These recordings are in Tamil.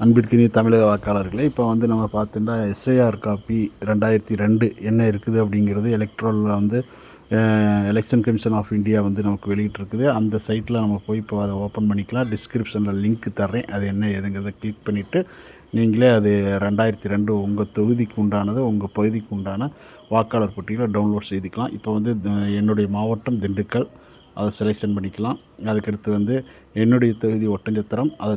அன்பிற்கினிய தமிழக வாக்காளர்களே, இப்போ வந்து நம்ம பார்த்தோம்னா எஸ்ஐஆர் காப்பி 2002 என்ன இருக்குது அப்படிங்கிறது எலக்ட்ரலில் வந்து எலெக்ஷன் கமிஷன் ஆஃப் இந்தியா வந்து நமக்கு வெளியிட்டிருக்குது. அந்த சைட்டில் நம்ம போய் இப்போ அதை ஓப்பன் பண்ணிக்கலாம். டிஸ்கிரிப்ஷனில் லிங்க் தர்றேன். அது என்ன ஏதுங்கிறத கிளிக் பண்ணிவிட்டு நீங்களே அது 2002 உங்கள் தொகுதிக்கு உண்டானது, உங்கள் பகுதிக்கு உண்டான வாக்காளர் பட்டியலை டவுன்லோட் செய்துக்கலாம். இப்போ வந்து என்னுடைய மாவட்டம் திண்டுக்கல், அதை செலெக்ஷன் பண்ணிக்கலாம். அதுக்கடுத்து வந்து என்னுடைய தொகுதி ஒட்டஞ்சத்திரம், அதை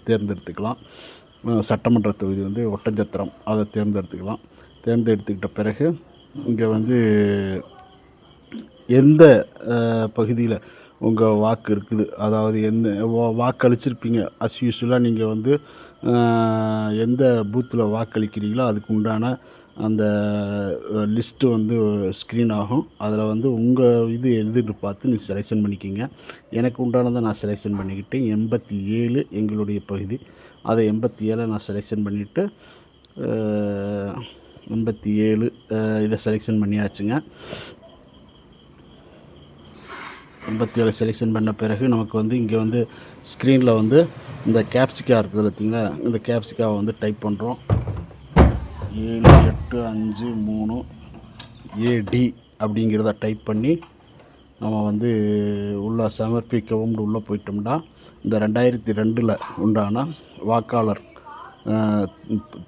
தேர்ந்தெடுத்துக்கலாம். சட்டமன்ற தொகுதி வந்து ஒட்டஞ்சத்திரம், அதை தேர்ந்தெடுத்துக்கலாம். தேர்ந்தெடுத்துக்கிட்ட பிறகு இங்கே வந்து எந்த பகுதியில் உங்கள் வாக்கு இருக்குது, அதாவது எந்த வாக்களிச்சிருப்பீங்க. யூஸ்வலாக நீங்கள் வந்து எந்த பூத்தில் வாக்களிக்கிறீங்களோ அதுக்கு உண்டான அந்த லிஸ்ட்டு வந்து ஸ்க்ரீன் ஆகும். அதில் வந்து உங்கள் எதுன்னு பார்த்து நீங்கள் செலெக்ஷன் பண்ணிக்கிங்க. எனக்கு உண்டானதை நான் செலெக்ஷன் பண்ணிக்கிட்டு 87 எங்களுடைய பகுதி, அதை 87 நான் செலெக்ஷன் பண்ணிவிட்டு 87 இதை செலெக்ஷன் பண்ணியாச்சுங்க. 87 செலெக்ஷன் பண்ண பிறகு நமக்கு வந்து இங்கே வந்து ஸ்க்ரீனில் வந்து இந்த கேப்சிகா இருக்குது பார்த்தீங்களா, இந்த கேப்சிகாவை வந்து டைப் பண்ணுறோம். 7853 AD அப்படிங்கிறத டைப் பண்ணி நம்ம வந்து உள்ள சமர்ப்பிக்கவும் உள்ளே போயிட்டோம்னா இந்த 2002 உண்டான வாக்காளர்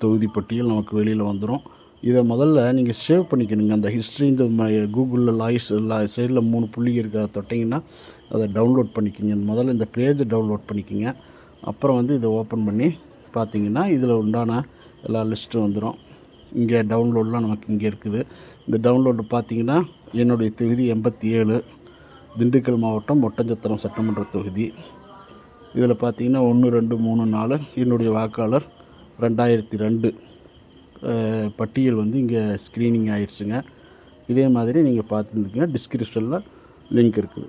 தொகுதி பட்டியல் நமக்கு வெளியில் வந்துடும். இதை முதல்ல நீங்கள் சேவ் பண்ணிக்கணுங்க. அந்த ஹிஸ்ட்ரிங்க கூகுளில் சைடில் 3 புள்ளி இருக்க தொட்டிங்கன்னா அதை டவுன்லோட் பண்ணிக்கோங்க. முதல்ல இந்த பேஜை டவுன்லோட் பண்ணிக்கோங்க. அப்புறம் வந்து இதை ஓப்பன் பண்ணி பார்த்தீங்கன்னா இதில் உண்டான எல்லா லிஸ்ட்டும் வந்துடும். இங்கே டவுன்லோடெலாம் நமக்கு இங்கே இருக்குது. இந்த டவுன்லோடு பார்த்தீங்கன்னா என்னுடைய தொகுதி 87 திண்டுக்கல் மாவட்டம் ஒட்டஞ்சத்திரம் சட்டமன்ற தொகுதி. இதில் பார்த்தீங்கன்னா 1 2 3 4 என்னுடைய வாக்காளர் 2002 பட்டியல் வந்து இங்கே ஸ்க்ரீனிங் ஆயிடுச்சுங்க. இதே மாதிரி நீங்கள் பார்த்துருந்துக்கங்க. டிஸ்கிரிப்ஷனில் லிங்க் இருக்குது.